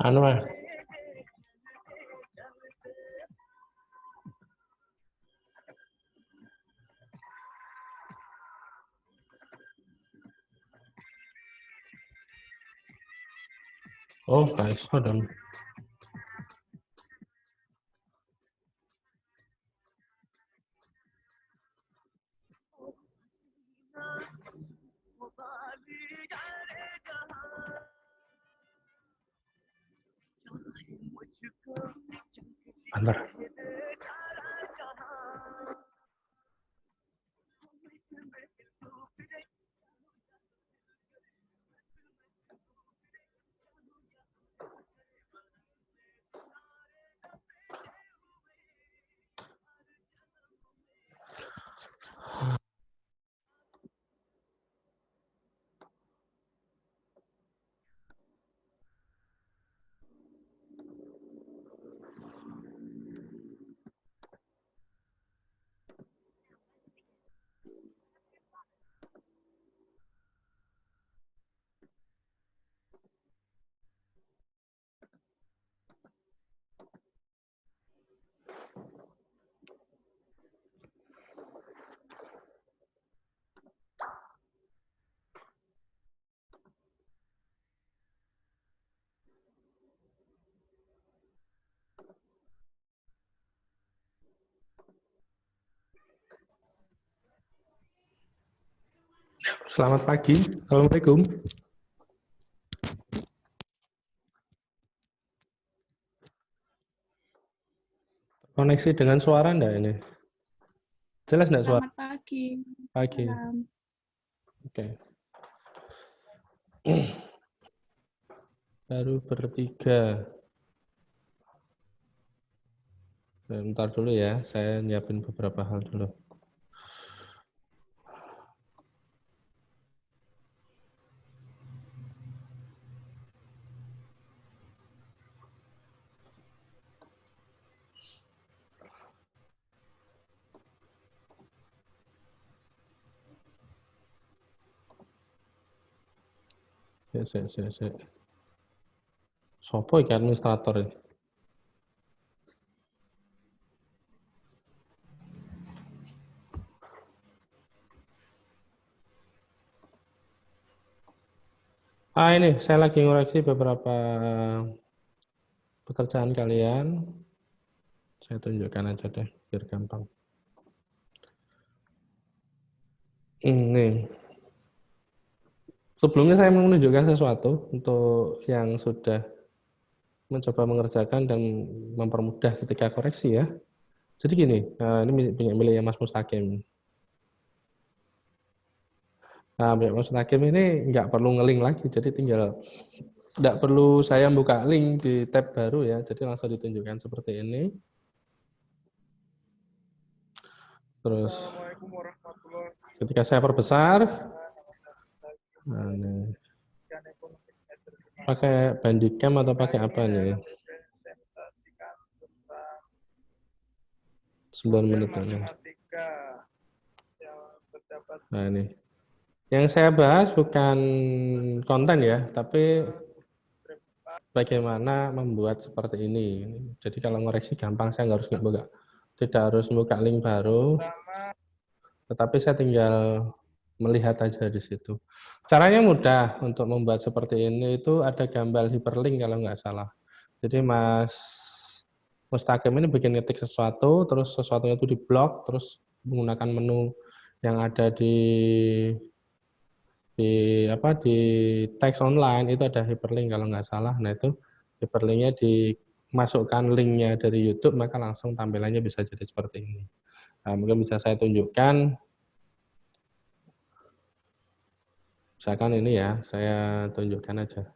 Anu, oh, Kak Isma dong. Bentar. Selamat pagi. Assalamualaikum. Koneksi dengan suara enggak ini? Jelas enggak suara? Selamat pagi. Pagi. Salam. Oke. Baru bertiga. Bentar dulu ya, saya nyiapin beberapa hal dulu. Saya. Sopo iki administrator ini? Ini saya lagi ngoreksi beberapa pekerjaan kalian. Saya tunjukkan aja deh, biar gampang. Ini. Sebelumnya saya menunjukkan sesuatu untuk yang sudah mencoba mengerjakan dan mempermudah ketika koreksi ya. Jadi gini, ini miliknya Mas Mustaqim. Nah, Mas Mustaqim ini nggak perlu ngelink lagi, jadi tinggal nggak perlu saya buka link di tab baru ya, jadi langsung ditunjukkan seperti ini. Terus ketika saya perbesar, nah, ini. Pakai Bandicam atau pakai apa nih? 9 menit aja. Nah ini, yang saya bahas bukan konten ya, tapi bagaimana membuat seperti ini. Jadi kalau ngoreksi gampang, saya nggak harus buka, tidak harus buka link baru, tetapi saya tinggal melihat aja di situ. Caranya mudah untuk membuat seperti ini, itu ada gambar hyperlink kalau nggak salah. Jadi Mas Mustaqim ini bikin ngetik sesuatu, terus sesuatunya itu diblok, terus menggunakan menu yang ada di teks online itu ada hyperlink kalau nggak salah. Nah itu hyperlinknya dimasukkan linknya dari YouTube, maka langsung tampilannya bisa jadi seperti ini. Nah, mungkin bisa saya tunjukkan. Misalkan ini ya, saya tunjukkan aja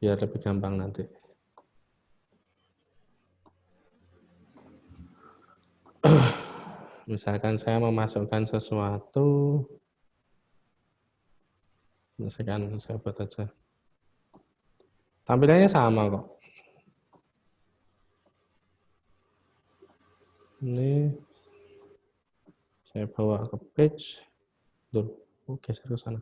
biar lebih gampang nanti. Misalkan saya memasukkan sesuatu, misalkan saya buat aja. Tampilannya sama kok. Ini saya bawa ke page. Geser ke sana.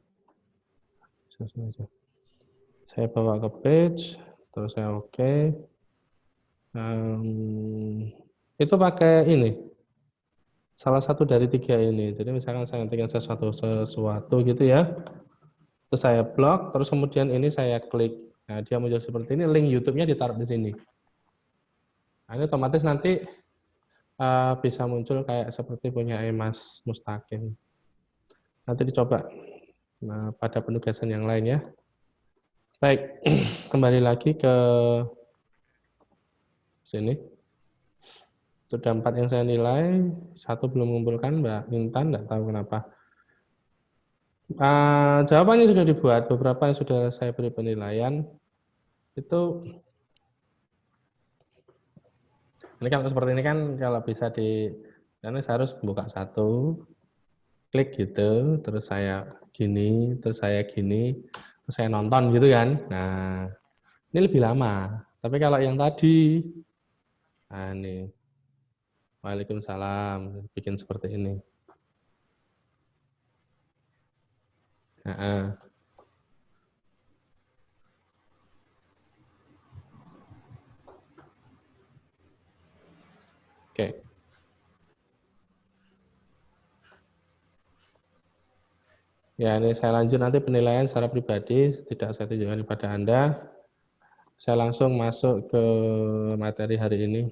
Saya bawa ke page, terus saya oke. Itu pakai ini, salah satu dari 3 ini. Jadi misalkan saya ngetikkan sesuatu gitu ya, terus saya blok, terus kemudian ini saya klik. Nah, dia muncul seperti ini, link YouTube-nya ditaruh di sini. Nah, ini otomatis nanti bisa muncul kayak seperti punya Mas Mustaqim. Nanti dicoba pada penugasan yang lain ya. Baik, kembali lagi ke sini. Sudah 4 yang saya nilai, 1 belum mengumpulkan, Mbak Intan, enggak tahu kenapa. Jawabannya sudah dibuat, beberapa yang sudah saya beri penilaian. Itu, ini kalau seperti ini kan kalau bisa karena saya harus buka satu, klik gitu, terus saya gini, terus saya gini, terus saya nonton gitu kan. Nah, ini lebih lama. Tapi kalau yang tadi, nah ini, Waalaikumsalam, bikin seperti ini. Oke. Ya, ini saya lanjut nanti penilaian secara pribadi, tidak saya tunjukkan kepada Anda. Saya langsung masuk ke materi hari ini.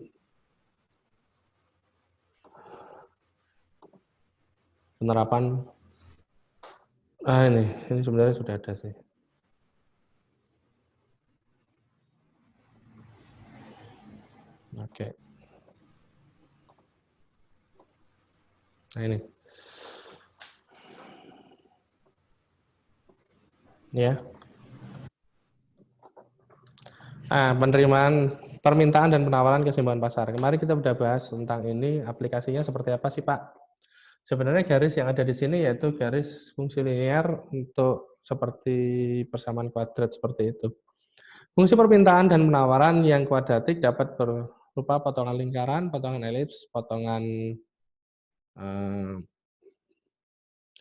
Penerapan. Ini sebenarnya sudah ada sih. Oke. Nah ini. Ya. Penerimaan permintaan dan penawaran keseimbangan pasar. Kemarin kita sudah bahas tentang ini, aplikasinya seperti apa sih Pak? Sebenarnya garis yang ada di sini yaitu garis fungsi linear untuk seperti persamaan kuadrat seperti itu. Fungsi permintaan dan penawaran yang kuadratik dapat berupa potongan lingkaran, potongan elips, potongan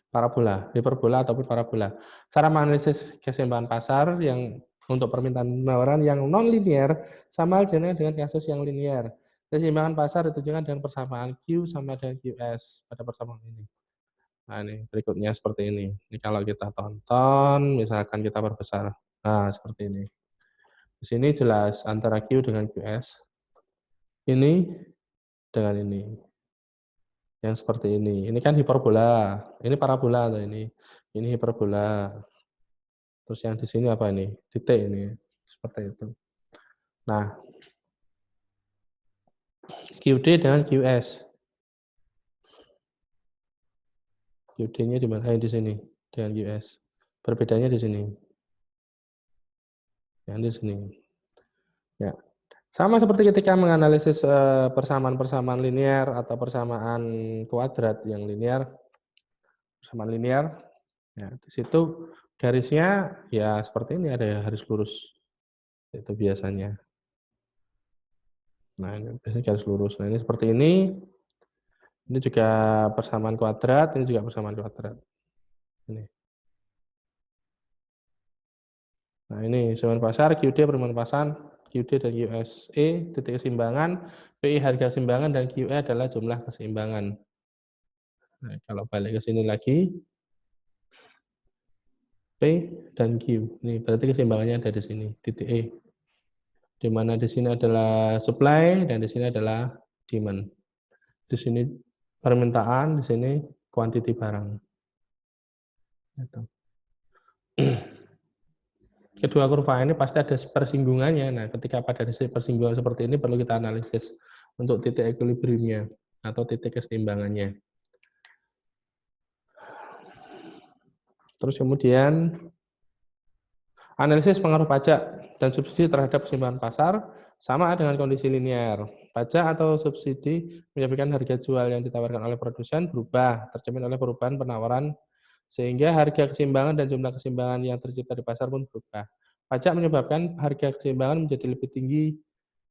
parabola, hiperbola ataupun parabola. Cara menganalisis keseimbangan pasar yang untuk permintaan dan penawaran yang non-linear sama halnya dengan kasus yang linear. Keseimbangan pasar ditunjukkan dengan persamaan Q sama dengan QS pada persamaan ini. Nah, ini berikutnya seperti ini. Ini kalau kita tonton, misalkan kita perbesar. Nah, seperti ini. Di sini jelas antara Q dengan QS. Ini dengan ini. Yang seperti ini. Ini kan hiperbola. Ini parabola atau ini. Ini hiperbola. Terus yang di sini apa ini? Titik ini. Seperti itu. Nah, QD dengan QS. QD-nya di mana? Di sini dengan QS. Perbedaannya di sini. Yang di sini. Ya. Sama seperti ketika menganalisis persamaan-persamaan linear atau persamaan kuadrat yang linear, persamaan linear, ya, di situ garisnya ya seperti ini, ada garis lurus, itu biasanya. Nah, ini biasanya garis lurus. Nah, ini seperti ini juga persamaan kuadrat, ini juga persamaan kuadrat. Ini. Nah, ini keseimbangan pasar, QD perumahan pasar, QD dan QSE, titik keseimbangan, PI harga keseimbangan, dan QE adalah jumlah keseimbangan. Nah, kalau balik ke sini lagi, P dan Q. Ini berarti keseimbangannya ada di sini, titik E. Di mana di sini adalah supply dan di sini adalah demand. Di sini permintaan, di sini quantity barang. Gitu. Kedua kurva ini pasti ada persinggungannya. Nah, ketika pada persinggungan seperti ini perlu kita analisis untuk titik equilibriumnya atau titik keseimbangannya. Terus kemudian analisis pengaruh pajak dan subsidi terhadap keseimbangan pasar sama dengan kondisi linear. Pajak atau subsidi menyebabkan harga jual yang ditawarkan oleh produsen berubah, tercermin oleh perubahan penawaran, sehingga harga keseimbangan dan jumlah keseimbangan yang tercipta di pasar pun berubah. Pajak menyebabkan harga keseimbangan menjadi lebih tinggi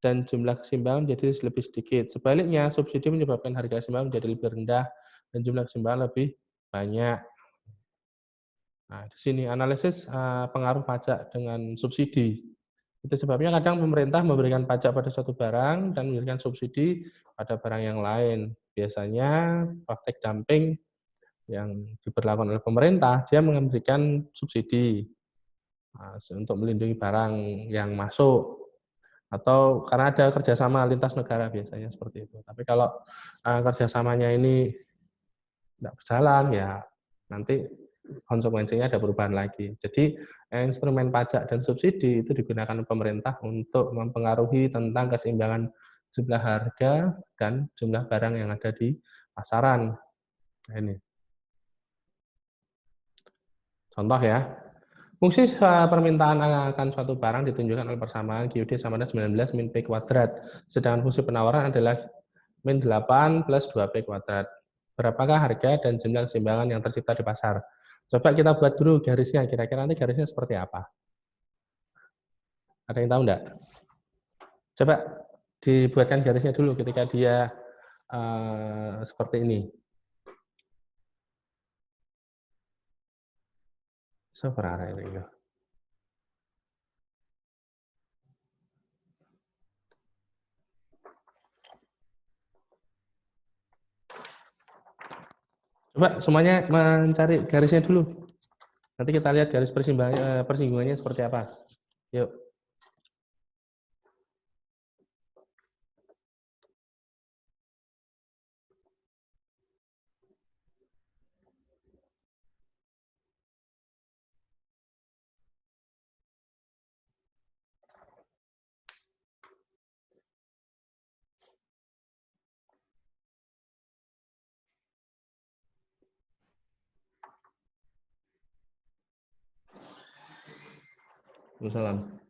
dan jumlah keseimbangan menjadi lebih sedikit. Sebaliknya, subsidi menyebabkan harga keseimbangan menjadi lebih rendah dan jumlah keseimbangan lebih banyak. Nah, di sini analisis pengaruh pajak dengan subsidi. Itu sebabnya kadang pemerintah memberikan pajak pada suatu barang dan memberikan subsidi pada barang yang lain. Biasanya praktek dumping yang diberlakukan oleh pemerintah, dia memberikan subsidi untuk melindungi barang yang masuk. Atau karena ada kerjasama lintas negara biasanya seperti itu. Tapi kalau kerjasamanya ini tidak berjalan, ya nanti konsekuensinya ada perubahan lagi. Jadi instrumen pajak dan subsidi itu digunakan pemerintah untuk mempengaruhi tentang keseimbangan jumlah harga dan jumlah barang yang ada di pasaran. Nah, ini contoh ya. Fungsi permintaan akan suatu barang ditunjukkan oleh persamaan QD sama dengan 19 min P kuadrat. Sedangkan fungsi penawaran adalah min 8 plus 2P kuadrat. Berapakah harga dan jumlah keseimbangan yang tercipta di pasar? Coba kita buat dulu garisnya, kira-kira nanti garisnya seperti apa? Ada yang tahu enggak? Coba dibuatkan garisnya dulu ketika dia seperti ini. Seperti ini. Coba semuanya mencari garisnya dulu. Nanti kita lihat garis persinggungannya seperti apa. Yuk. Salam.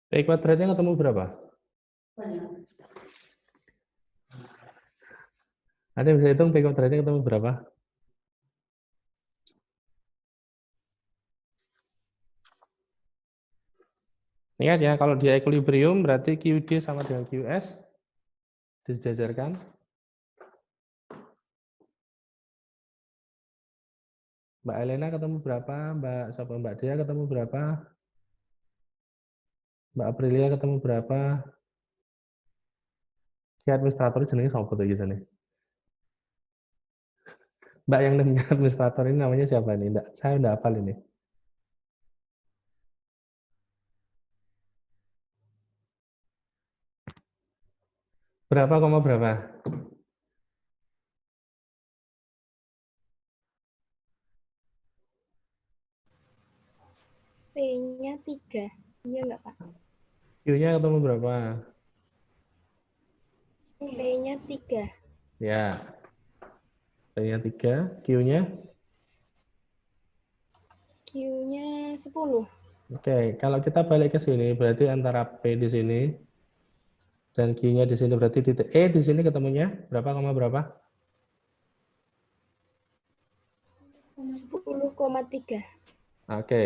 P kuadratnya ketemu berapa? Banyak. Ada yang bisa hitung P kuadratnya ketemu berapa? Ingat ya, kalau dia equilibrium berarti QD sama dengan QS disejajarkan. Mbak Elena ketemu berapa? Mbak Dea ketemu berapa? Mbak Aprilia ketemu berapa? Ki administrator jenenge sapa to iki jane? Mbak yang namanya administrator ini namanya siapa ini? Saya enggak hafal ini. Berapa koma berapa? P-nya 3. Iya nggak, Pak? Q-nya ketemu berapa? P-nya 3. Ya, P-nya 3, Q-nya? Q-nya 10. Oke, kalau kita balik ke sini, berarti antara P di sini dan Q-nya di sini, berarti titik E di sini ketemunya berapa, koma berapa? 10,3. Oke,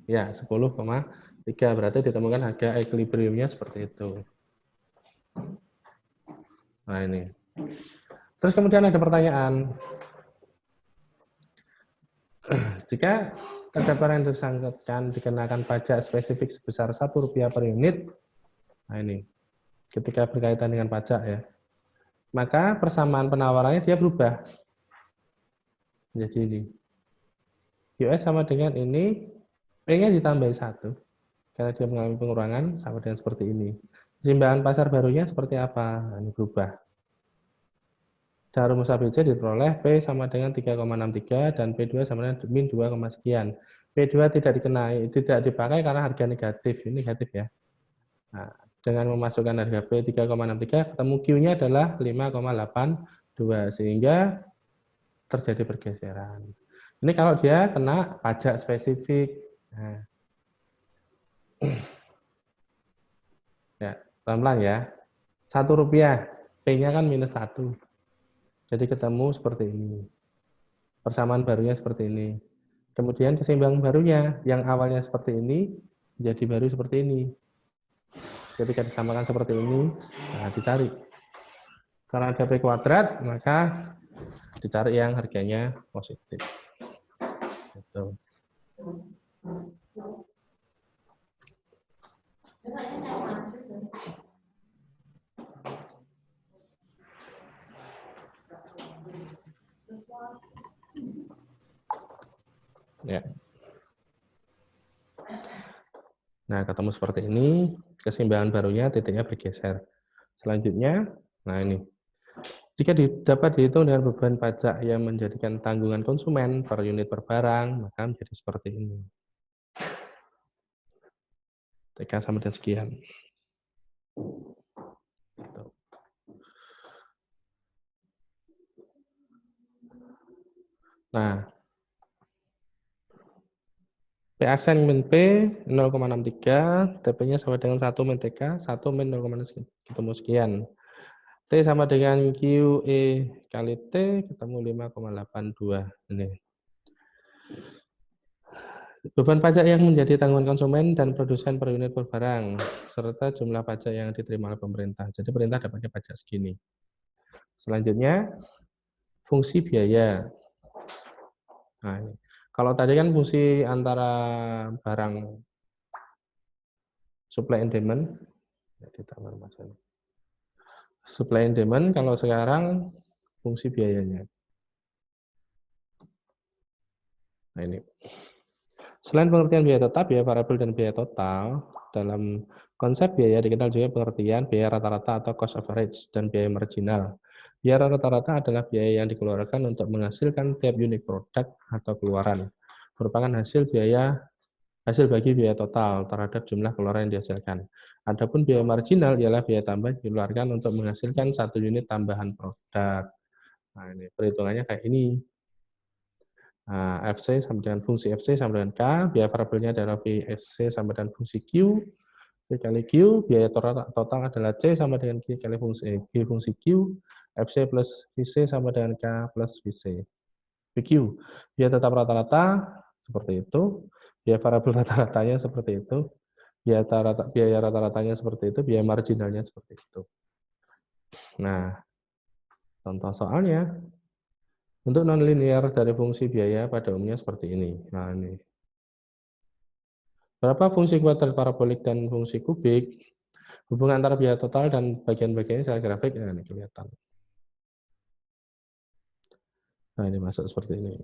ya 10,3, berarti ditemukan harga equilibriumnya seperti itu. Nah ini. Terus kemudian ada pertanyaan, jika terdapat yang bersangkutan dikenakan pajak spesifik sebesar Rp1 per unit, nah ini, ketika berkaitan dengan pajak ya, maka persamaan penawarannya dia berubah. Jadi ini, US sama dengan ini, P-nya ditambahi 1, karena dia mengalami pengurangan sama dengan seperti ini. Keseimbangan pasar barunya seperti apa? Nah, ini berubah. Dan rumus ABC diperoleh P sama dengan 3,63 dan P2 sama dengan min 2, sekian. P2 tidak dikenai, tidak dipakai karena harga negatif. Ini negatif ya. Nah, dengan memasukkan harga P 3,63, ketemu Q-nya adalah 5,82 sehingga terjadi pergeseran. Ini kalau dia kena pajak spesifik. Nah, ya, pelan-pelan ya. Rp1, P-nya kan -1. Jadi ketemu seperti ini. Persamaan barunya seperti ini. Kemudian keseimbangan barunya, yang awalnya seperti ini, menjadi baru seperti ini. Ketika disamakan seperti ini, nah dicari. Karena ada P kuadrat, maka dicari yang harganya positif. Gitu. Ya. Nah, ketemu seperti ini, keseimbangan barunya titiknya bergeser. Selanjutnya, nah ini. Jika dapat dihitung dengan beban pajak yang menjadikan tanggungan konsumen per unit per barang, maka menjadi seperti ini. TK sama dengan sekian. Gitu. Nah, P aksen min P 0,63, TP-nya sama dengan 1 min TK, 1 min 0,6, ketemu sekian. T sama dengan QE kali T, ketemu 5,82. Ini. Beban pajak yang menjadi tanggungan konsumen dan produsen per unit per barang, serta jumlah pajak yang diterima oleh pemerintah. Jadi pemerintah dapatnya pajak segini. Selanjutnya, fungsi biaya. Nah, ini. Kalau tadi kan fungsi antara barang supply and demand, ditambah masalah. Supply and demand, kalau sekarang fungsi biayanya. Nah ini. Selain pengertian biaya tetap, biaya variabel dan biaya total, dalam konsep biaya dikenal juga pengertian biaya rata-rata atau cost average dan biaya marginal. Biaya rata-rata adalah biaya yang dikeluarkan untuk menghasilkan tiap unit produk atau keluaran, merupakan hasil bagi biaya total terhadap jumlah keluaran yang dihasilkan. Adapun biaya marginal ialah biaya tambah yang dikeluarkan untuk menghasilkan satu unit tambahan produk. Nah, ini perhitungannya kayak ini. Nah, FC sama dengan fungsi FC sama dengan K, biaya variabelnya adalah VSC sama dengan fungsi Q, V kali Q, biaya total adalah C sama dengan Q kali fungsi E, G fungsi Q, FC plus VC sama dengan K plus VC. VQ, biaya tetap rata-rata seperti itu, biaya variabel rata-ratanya seperti itu, biaya rata-ratanya seperti itu, biaya marginalnya seperti itu. Nah, contoh soalnya, untuk nonlinear dari fungsi biaya pada umumnya seperti ini. Nah, ini. Berapa fungsi kuadrat parabolik dan fungsi kubik? Hubungan antara biaya total dan bagian-bagiannya secara grafik, nah ini kelihatan. Nah, ini masuk seperti ini.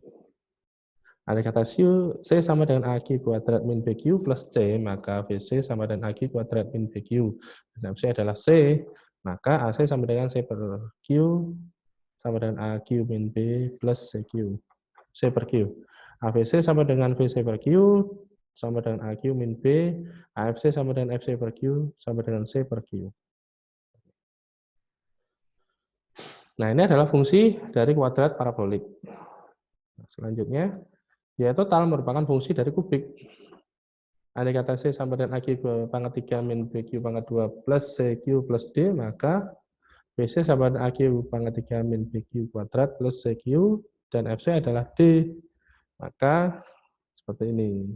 Ada kata C sama dengan AQ kuadrat min BQ plus C, maka VC sama dengan AQ kuadrat min BQ. Dan FC adalah C, maka AC sama dengan C per Q sama dengan AQ min B plus CQ. C per Q. AVC sama dengan VC per Q sama dengan AQ min B, AFC sama dengan FC per Q sama dengan C per Q. Nah, ini adalah fungsi dari kuadrat parabolik. Nah, selanjutnya, biaya total merupakan fungsi dari kubik. Andai kata C sama dengan AQ pangkat 3 min BQ pangkat 2 plus CQ plus D, maka BC sama dengan AQ pangkat 3 min BQ kuadrat plus CQ, dan FC adalah D. Maka seperti ini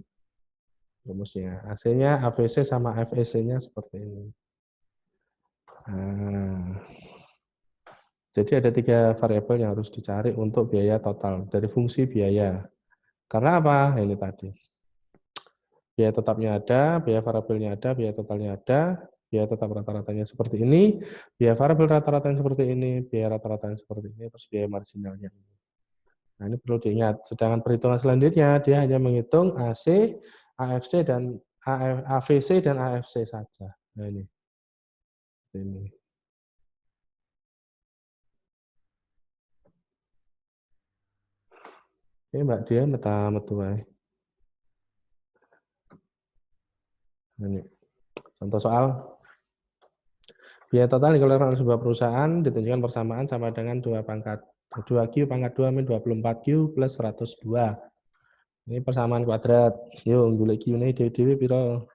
rumusnya. AC-nya AVC sama FEC-nya seperti ini. Nah, jadi ada 3 variabel yang harus dicari untuk biaya total dari fungsi biaya. Karena apa? Ini tadi. Biaya tetapnya ada, biaya variabelnya ada, biaya totalnya ada, biaya tetap rata-ratanya seperti ini, biaya variabel rata-ratanya seperti ini, biaya rata-ratanya seperti ini, terus biaya marginalnya ini. Nah, ini perlu diingat. Sedangkan perhitungan selanjutnya, dia hanya menghitung AC, AFC, dan AVC dan AFC saja. Nah, ini. Ini Mbak Dia metu wae. Ini contoh soal. Biaya total dikeluarkan oleh sebuah perusahaan ditunjukkan persamaan sama dengan 2Q pangkat 2 min 24Q plus 102. Ini persamaan kuadrat. Yuk, golek Q ini dhewe-dhewe piro?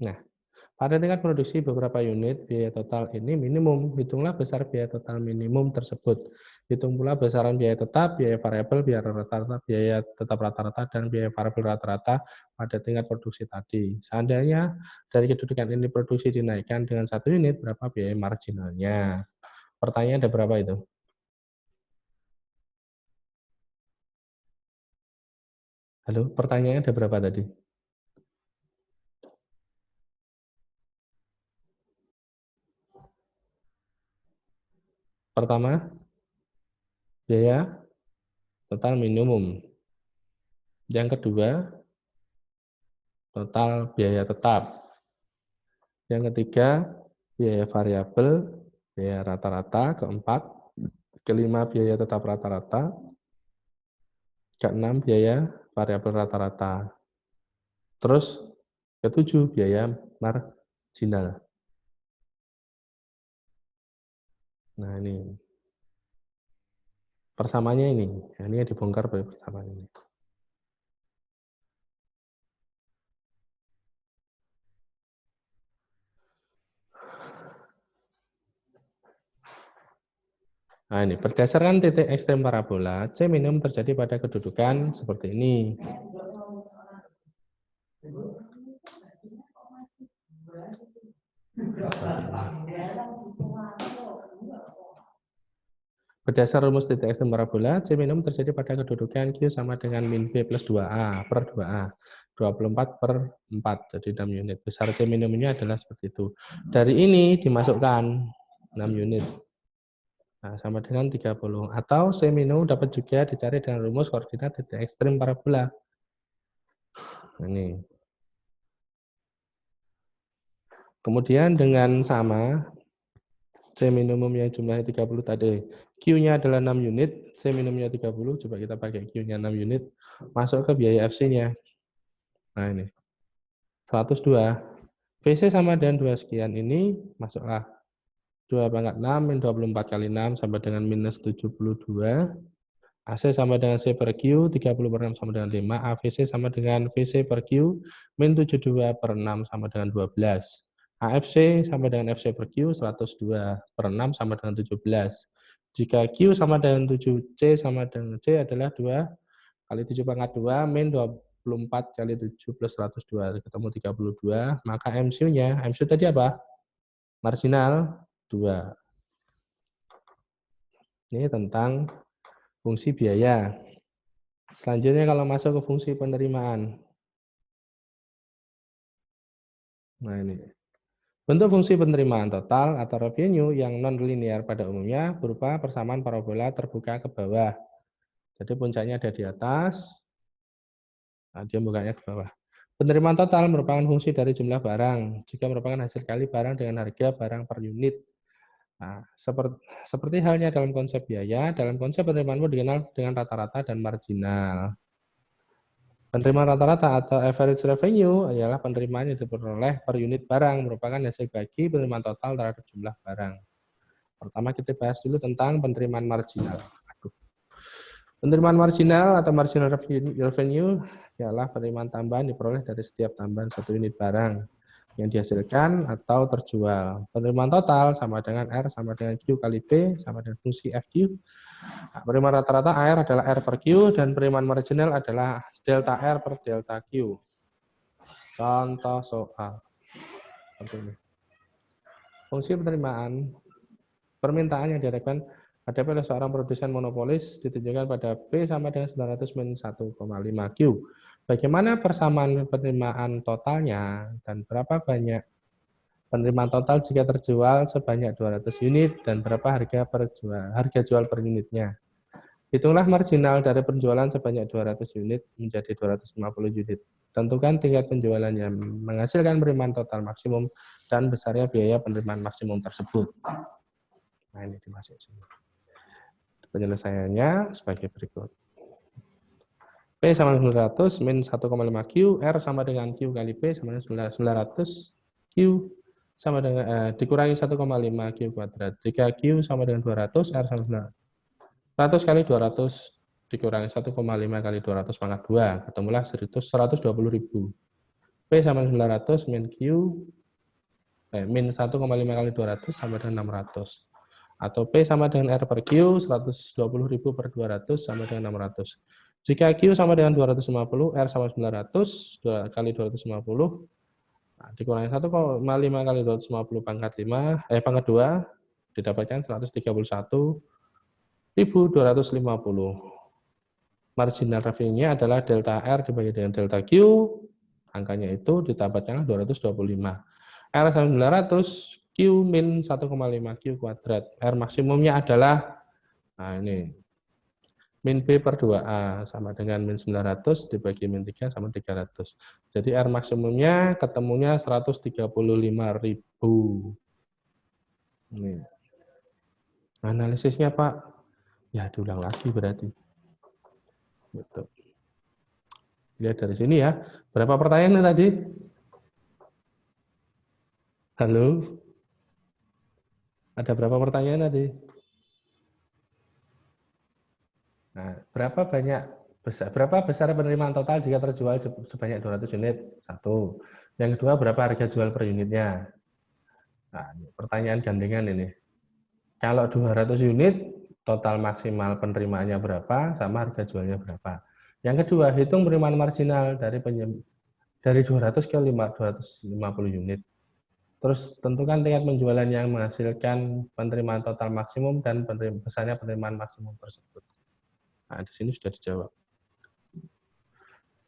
Nah, pada tingkat produksi beberapa unit, biaya total ini minimum. Hitunglah besar biaya total minimum tersebut. Hitung pula besaran biaya tetap, biaya variabel, biaya rata-rata, biaya tetap rata-rata, dan biaya variabel rata-rata pada tingkat produksi tadi. Seandainya dari kedudukan ini produksi dinaikkan dengan 1 unit, berapa biaya marginalnya? Pertanyaan ada berapa itu? Halo, pertanyaannya ada berapa tadi? Pertama, biaya total minimum. Yang kedua, total biaya tetap. Yang ketiga, biaya variabel, biaya rata-rata. Keempat, kelima, biaya tetap rata-rata. Keenam, biaya variabel rata-rata. Terus, ketujuh, biaya marginal. Nah, ini. Persamaannya ini. Nah, ini yang dibongkar persamaan ini. Nah, ini berdasarkan titik ekstrem parabola, C minimum terjadi pada kedudukan seperti ini. Berdasar rumus titik ekstrem parabola, C minimum terjadi pada kedudukan Q sama dengan min B plus 2A per 2A. 24 per 4, jadi 6 unit. Besar C minimumnya adalah seperti itu. Dari ini dimasukkan 6 unit. Nah, sama dengan 30. Atau C minimum dapat juga dicari dengan rumus koordinat titik ekstrem parabola. Ini. Kemudian dengan sama, C minimum yang jumlahnya 30 tadi. Q-nya adalah 6 unit, C minimumnya 30, coba kita pakai Q-nya 6 unit, masuk ke biaya FC-nya. Nah ini, 102. VC sama dengan 2 sekian ini, masuklah 2 pangkat 6 min 24 kali 6 sama dengan minus 72. AC sama dengan C per Q, 30 per 6 sama dengan 5. AVC sama dengan VC per Q, min 72 per 6 sama dengan 12. AFC sama dengan FC per Q, 102 per 6 sama dengan 17. Jika Q sama dengan 7, C sama dengan C adalah 2 kali 7 pangkat 2, min 24 kali 7 plus 102, ketemu 32. Maka MCU-nya, MCU tadi apa? Marginal 2. Ini tentang fungsi biaya. Selanjutnya kalau masuk ke fungsi penerimaan. Nah ini. Bentuk fungsi penerimaan total atau revenue yang non-linear pada umumnya berupa persamaan parabola terbuka ke bawah. Jadi puncaknya ada di atas, nah dia bukanya ke bawah. Penerimaan total merupakan fungsi dari jumlah barang, juga merupakan hasil kali barang dengan harga barang per unit. Nah, seperti halnya dalam konsep biaya, dalam konsep penerimaan pun dikenal dengan rata-rata dan marginal. Penerimaan rata-rata atau average revenue adalah penerimaan yang diperoleh per unit barang, merupakan hasil bagi penerimaan total terhadap jumlah barang. Pertama kita bahas dulu tentang penerimaan marginal. Penerimaan marginal atau marginal revenue adalah penerimaan tambahan diperoleh dari setiap tambahan satu unit barang yang dihasilkan atau terjual. Penerimaan total sama dengan R sama dengan Q kali P sama dengan fungsi FQ. Nah, penerimaan rata-rata R adalah R per Q dan penerimaan marginal adalah delta R per delta Q. Contoh soal. Fungsi penerimaan permintaan yang diharapkan hadapi oleh seorang produsen monopolis ditunjukkan pada P sama dengan 900 min 1,5 Q. Bagaimana persamaan penerimaan totalnya dan berapa banyak penerimaan total jika terjual sebanyak 200 unit dan berapa harga jual per unitnya. Hitunglah marginal dari penjualan sebanyak 200 unit menjadi 250 unit. Tentukan tingkat penjualan yang menghasilkan penerimaan total maksimum dan besarnya biaya penerimaan maksimum tersebut. Nah, ini dimasuk sini. Penyelesaiannya sebagai berikut. P sama dengan 900 min 1,5 Q, R sama dengan Q kali P sama dengan 900 Q sama dengan dikurangi 1,5 Q kuadrat. Jika Q sama dengan 200, R sama dengan 100 kali 200 dikurangi 1,5 kali 200 pangkat 2, ketemulah 120.000. P sama dengan 900 min Q min 1,5 kali 200 sama dengan 600. Atau P sama dengan R per Q, 120.000 per 200 sama dengan 600. Jika Q sama dengan 250, R sama 900, 2 kali 250, nah, dikurangi 1,5 kali 250 pangkat 2, didapatkan 131.250. Marginal revenue-nya adalah delta R dibagi dengan delta Q, angkanya itu didapatkan 225. R sama 900, Q min 1,5 Q kuadrat. R maksimumnya adalah, nah ini, min B per 2A sama dengan min 900 dibagi min 3 sama 300. Jadi R maksimumnya ketemunya 135.000. Ini. Analisisnya Pak, ya diulang lagi berarti. Gitu. Lihat dari sini ya. Berapa pertanyaan tadi? Halo? Ada berapa pertanyaan tadi? Nah, berapa besar penerimaan total jika terjual sebanyak 200 unit? Satu. Yang kedua, berapa harga jual per unitnya? Nah, pertanyaan gandengan ini. Kalau 200 unit, total maksimal penerimaannya berapa, sama harga jualnya berapa. Yang kedua, hitung penerimaan marginal dari 200 ke 250 unit. Terus tentukan tingkat penjualan yang menghasilkan penerimaan total maksimum dan besarnya penerimaan maksimum tersebut. Nah, di sini sudah dijawab.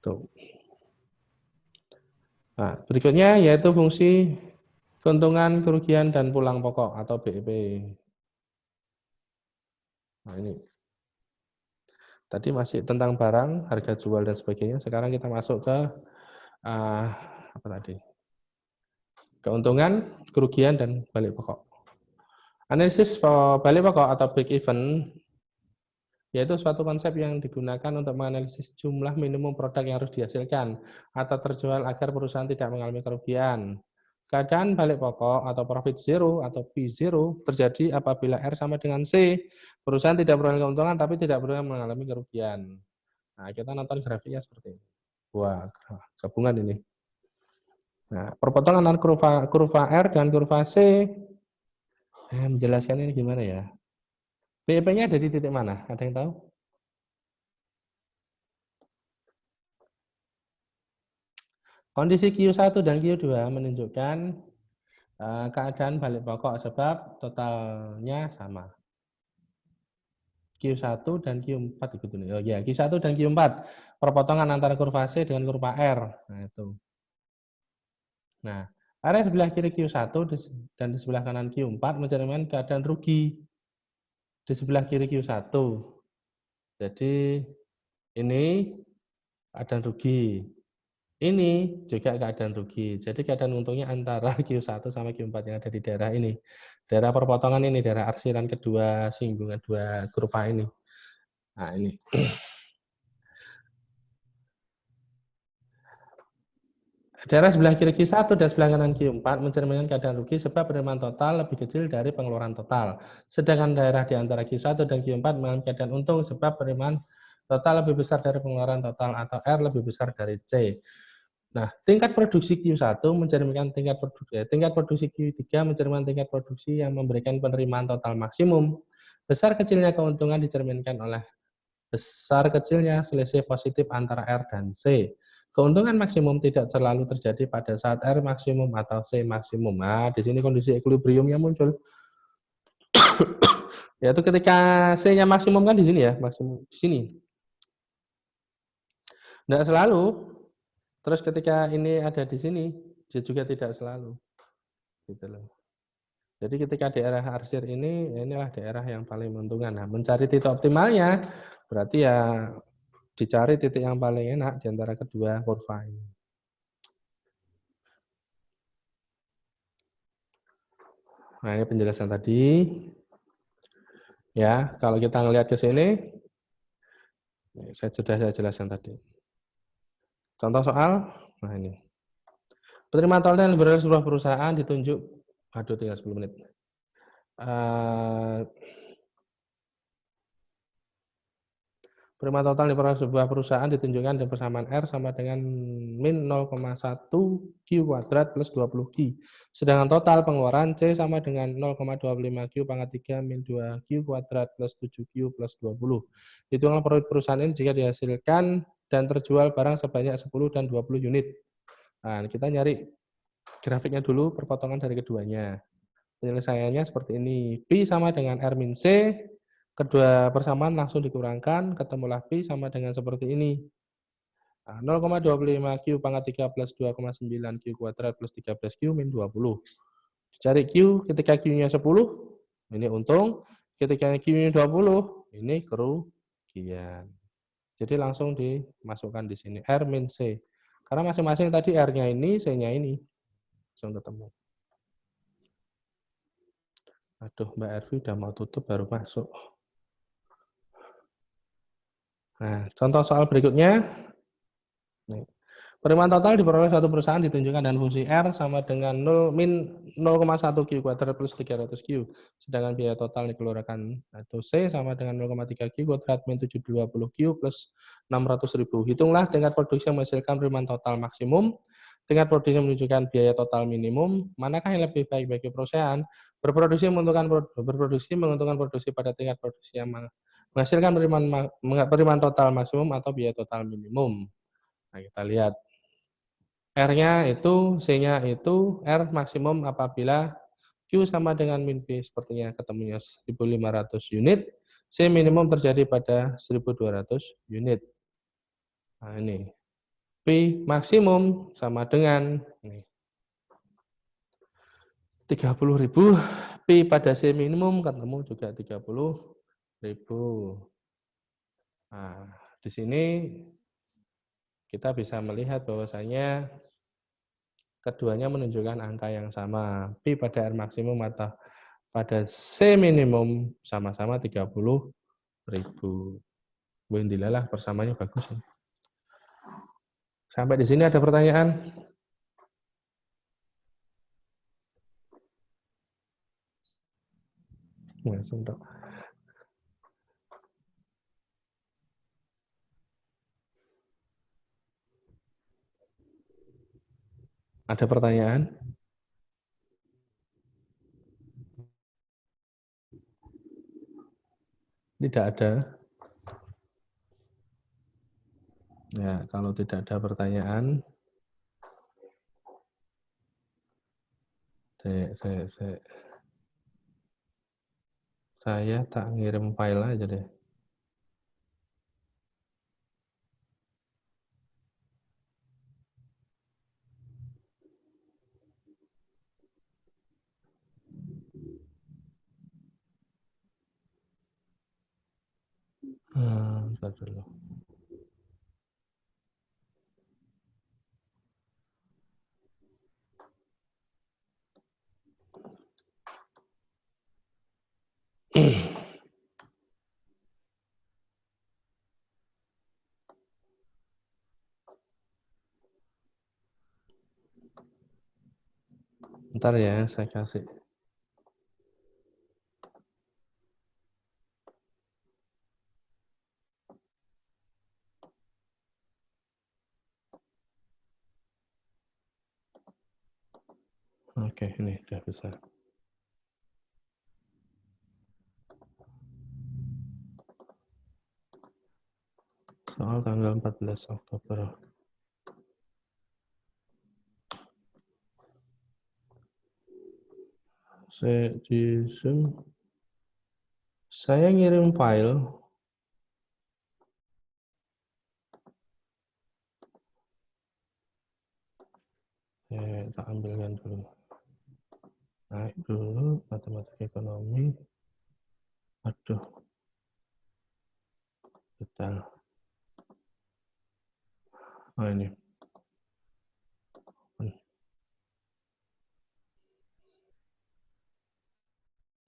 Tuh. Nah, berikutnya yaitu fungsi keuntungan, kerugian, dan pulang pokok atau BEP. Nah, ini. Tadi masih tentang barang, harga jual, dan sebagainya. Sekarang kita masuk ke apa tadi? Keuntungan, kerugian, dan balik pokok. Analisis balik pokok atau break even yaitu suatu konsep yang digunakan untuk menganalisis jumlah minimum produk yang harus dihasilkan atau terjual agar perusahaan tidak mengalami kerugian. Keadaan balik pokok atau profit zero atau P0 terjadi apabila R sama dengan C, perusahaan tidak beroleh keuntungan tapi tidak pernah mengalami kerugian. Nah, kita nonton grafiknya seperti ini. Wah, gabungan ini. Nah, perpotongan kurva R dan kurva C. Menjelaskan ini gimana ya? BEP-nya ada di titik mana? Ada yang tahu? Kondisi Q1 dan Q2 menunjukkan keadaan balik pokok sebab totalnya sama. Q1 dan Q4 ikut ini. Oh ya, Q1 dan Q4 perpotongan antara kurva C dengan kurva R. Nah, itu. Nah, area sebelah kiri Q1 dan di sebelah kanan Q4 mencerminkan keadaan rugi di sebelah kiri Q1. Jadi ini keadaan rugi. Ini juga keadaan rugi. Jadi keadaan untungnya antara Q1 sama Q4 yang ada di daerah ini. daerah perpotongan ini, daerah arsiran kedua singgungan dua kurva ini. Nah, ini. Daerah sebelah kiri Q1 dan sebelah kanan Q4 mencerminkan keadaan rugi sebab penerimaan total lebih kecil dari pengeluaran total. Sedangkan daerah di antara Q1 dan Q4 mengalami keadaan untung sebab penerimaan total lebih besar dari pengeluaran total atau R lebih besar dari C. Nah, tingkat produksi Q1 mencerminkan tingkat produksi Q3 mencerminkan tingkat produksi yang memberikan penerimaan total maksimum. Besar kecilnya keuntungan dicerminkan oleh besar kecilnya selisih positif antara R dan C. Keuntungan maksimum tidak selalu terjadi pada saat R maksimum atau C maksimum. Nah, di sini kondisi equilibriumnya muncul. Yaitu ketika C-nya maksimum kan di sini ya, maksimum di sini. Tidak selalu. Terus ketika ini ada di sini, dia juga tidak selalu. Gitu loh. Jadi ketika daerah arsir ini, inilah daerah yang paling menguntungkan. Nah, mencari titik optimalnya, berarti ya dicari titik yang paling enak di antara kedua kurva ini. Nah, ini penjelasan tadi. Ya, kalau kita ngelihat ke sini, saya jelaskan tadi. Contoh soal, nah ini. Penerimaan total yang berada sebuah perusahaan ditunjuk, aduh tinggal 10 menit. Penerimaan total di sebuah perusahaan ditunjukkan dengan persamaan R sama dengan min 0,1 Q kuadrat plus 20 Q. Sedangkan total pengeluaran C sama dengan 0,25 Q pangkat 3 min 2 Q kuadrat plus 7 Q plus 20. Hitungan profit perusahaan ini jika dihasilkan dan terjual barang sebanyak 10 dan 20 unit. Nah, kita nyari grafiknya dulu, perpotongan dari keduanya. Penyelesaiannya seperti ini. Pi sama dengan R min C. Kedua persamaan langsung dikurangkan, ketemulah Pi sama dengan seperti ini. Nah, 0,25 Q pangkat 3 plus 2,9 Q kuadrat plus 13 Q min 20. Cari Q ketika Q-nya 10, ini untung. Ketika Q-nya 20, ini kerugian. Jadi langsung dimasukkan di sini, R min C. Karena masing-masing tadi R-nya ini, C-nya ini. Langsung ketemu. Aduh, Mbak Ervi udah mau tutup baru masuk. Nah, contoh soal berikutnya. Nih. Penerimaan total diperoleh suatu perusahaan ditunjukkan dengan fungsi R sama dengan 0 min 0,1 Q kuadrat plus 300 Q. Sedangkan biaya total dikeluarkan atau C sama dengan 0,3 Q kuadrat min 720 Q plus 600.000. Hitunglah tingkat produksi yang menghasilkan penerimaan total maksimum. Tingkat produksi menunjukkan biaya total minimum. Manakah yang lebih baik bagi perusahaan? Berproduksi menguntungkan produksi pada tingkat produksi yang menghasilkan penerimaan total maksimum atau biaya total minimum. Nah, kita lihat. R-nya itu, C-nya itu, R maksimum apabila Q sama dengan min B, sepertinya ketemunya 1.500 unit, C minimum terjadi pada 1.200 unit. Nah, ini. P maksimum sama dengan 30.000, P pada C minimum ketemu juga 30.000. Nah, di sini kita bisa melihat bahwasanya keduanya menunjukkan angka yang sama. Pi pada R maksimum atau pada C minimum sama-sama 30.000. Alhamdulillah persamaannya bagus. Ya. Sampai di sini ada pertanyaan? Ada pertanyaan? Tidak ada. Ya, kalau tidak ada pertanyaan, saya tak ngirim file aja deh. Bentar dulu. Ntar ya, saya kasih. Oke, ini udah bisa. Soal tanggal 14 Oktober. Saya di Zoom. Saya ngirim file. Tak ambilkan dulu. Naik dulu, matematika ekonomi. Aduh, detail. Oh ini.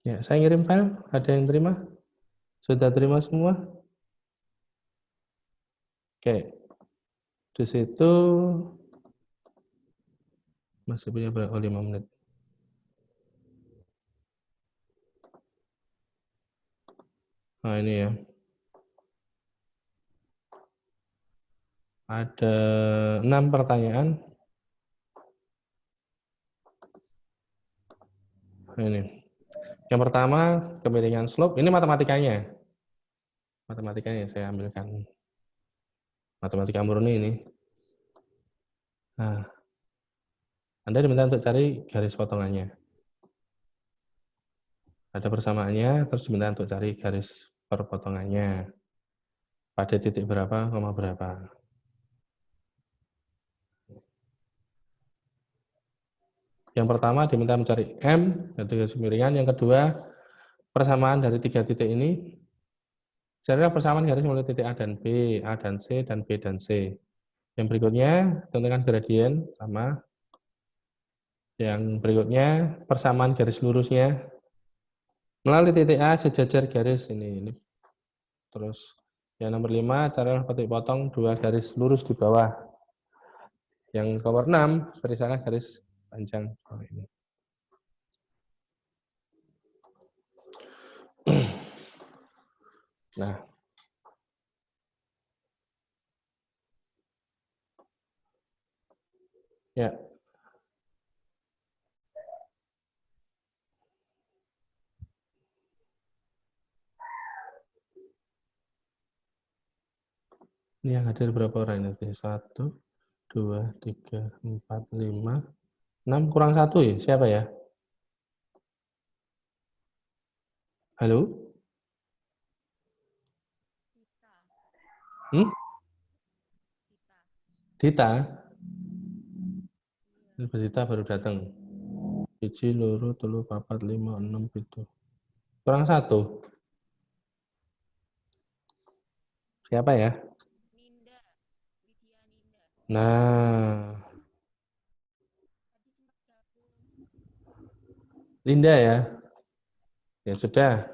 Ya, saya ngirim file. Ada yang terima? Sudah terima semua? Oke. Di situ masih punya berapa? 5 menit. Nah, ini ya. Ada 6 pertanyaan. Ini. Yang pertama, kemiringan slope. Ini matematikanya. Matematikanya saya ambilkan. Matematika murni ini. Nah, Anda diminta untuk cari garis potongannya. Ada persamaannya, terus diminta untuk cari garis perpotongannya. Pada titik berapa, koma berapa. Yang pertama diminta mencari M, yaitu garis kemiringan. Yang kedua, persamaan dari 3 titik ini. Carilah persamaan garis mulai titik A dan B, A dan C, dan B dan C. Yang berikutnya, tentukan gradien, sama. Yang berikutnya, persamaan garis lurusnya. Melalui titik A, sejajar garis ini. Terus, yang nomor 5, carilah petik potong 2 garis lurus di bawah. Yang nomor 6, berisalah garis panjang. Oh, ini. Nah, ya. Ini yang hadir berapa orang nanti? 1, 2, 3, 4, 5, 6, kurang 1 ya? Siapa ya? Halo? Dita? Dita baru datang. 1, loro, 3, 4, 5, 6, 7. Kurang 1. Siapa ya? Nah, Linda ya? Ya sudah.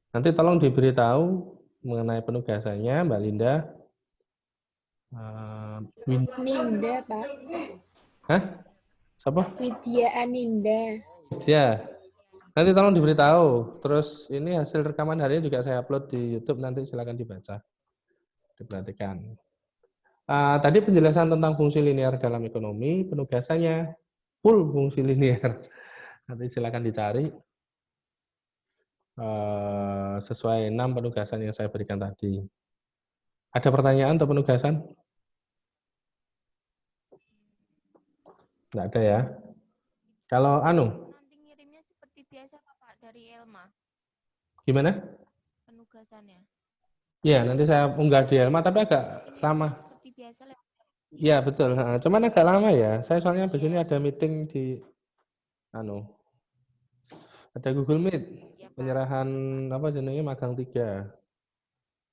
Nanti tolong diberitahu mengenai penugasannya, Mbak Linda. Ninda, Pak. Hah? Siapa? Widya Aninda. Ya. Nanti tolong diberitahu. Terus ini hasil rekaman hari ini juga saya upload di YouTube. Nanti silakan dibaca, diperhatikan. Tadi penjelasan tentang fungsi linear dalam ekonomi, penugasannya full fungsi linear. Nanti silakan dicari sesuai 6 penugasan yang saya berikan tadi. Ada pertanyaan atau penugasan? Nggak ada ya. Kalau nanti ngirimnya seperti biasa Pak dari Elma. Gimana? Penugasannya. Ya, nanti saya unggah di Elma, tapi agak lama. Seperti biasa lewat. Iya, betul. Cuman agak lama ya. Saya soalnya di sini ada meeting di ada Google Meet. Ya, Penyerahan apa jenisnya magang 3.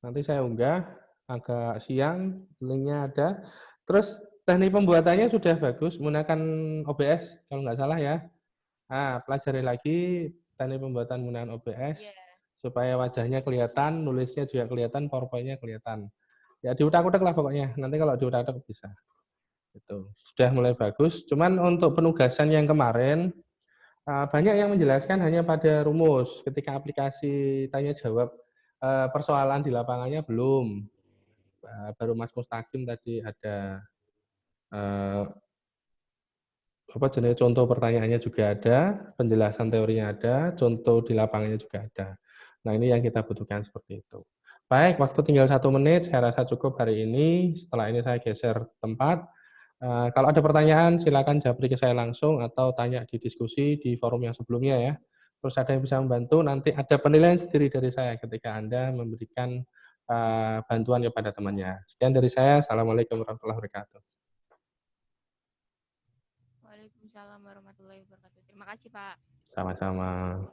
Nanti saya unggah agak siang, linknya ada. Terus teknik pembuatannya sudah bagus, menggunakan OBS kalau nggak salah ya. Pelajari lagi teknik pembuatan menggunakan OBS supaya wajahnya kelihatan, nulisnya juga kelihatan, PowerPoint-nya kelihatan. Ya diutak-utak lah pokoknya. Nanti kalau diutak-utak bisa. Itu sudah mulai bagus. Cuman untuk penugasan yang kemarin banyak yang menjelaskan hanya pada rumus. Ketika aplikasi tanya jawab persoalan di lapangannya belum. Baru Mas Mustaqim tadi ada apa jenis contoh pertanyaannya juga ada, penjelasan teorinya ada, contoh di lapangannya juga ada. Nah, ini yang kita butuhkan seperti itu. Baik, waktu tinggal 1 menit, saya rasa cukup hari ini. Setelah ini saya geser tempat. Kalau ada pertanyaan, silakan japri ke saya langsung atau tanya di diskusi di forum yang sebelumnya ya. Terus ada yang bisa membantu, nanti ada penilaian sendiri dari saya ketika Anda memberikan bantuan kepada temannya. Sekian dari saya. Assalamualaikum warahmatullahi wabarakatuh. Waalaikumsalam warahmatullahi wabarakatuh. Terima kasih, Pak. Sama-sama.